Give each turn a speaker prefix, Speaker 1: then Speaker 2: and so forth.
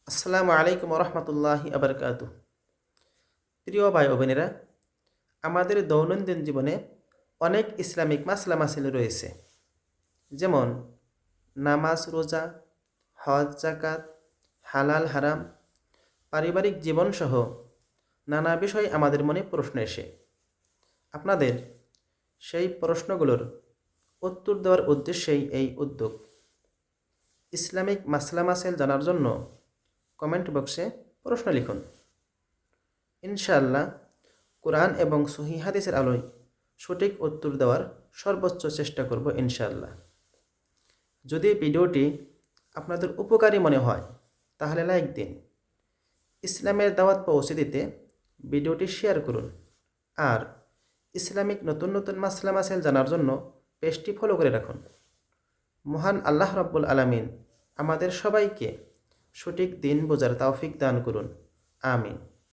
Speaker 1: আসসালামু আলাইকুম রহমতুল্লাহি আবরকাতু। প্রিয় ভাই ও বোনেরা, আমাদের দৈনন্দিন জীবনে অনেক ইসলামিক মাসলা মাসিল রয়েছে, যেমন নামাজ, রোজা, হজ, জাকাত, হালাল হারাম, পারিবারিক জীবনসহ নানা বিষয় আমাদের মনে প্রশ্ন এসে আপনাদের সেই প্রশ্নগুলোর উত্তর দেওয়ার উদ্দেশ্যেই এই উদ্যোগ। ইসলামিক মাসলা মাসেল জানার জন্য কমেন্ট বক্সে প্রশ্ন লিখুন। ইনশাআল্লাহ কোরআন এবং সহিহ হাদিসের আলোয় সঠিক উত্তর দেওয়ার সর্বোচ্চ চেষ্টা করব ইনশাআল্লাহ। যদি ভিডিওটি আপনাদের উপকারী মনে হয় তাহলে লাইক দিন। ইসলামের দাওয়াত পৌঁছে দিতে ভিডিওটি শেয়ার করুন। আর ইসলামিক নতুন নতুন মাসলা মাসাইল জানার জন্য পেজটি ফলো করে রাখুন। মহান আল্লাহ রাব্বুল আলামিন আমাদের সবাইকে সঠিক দিন বোঝার তৌফিক দান করুন। আমিন।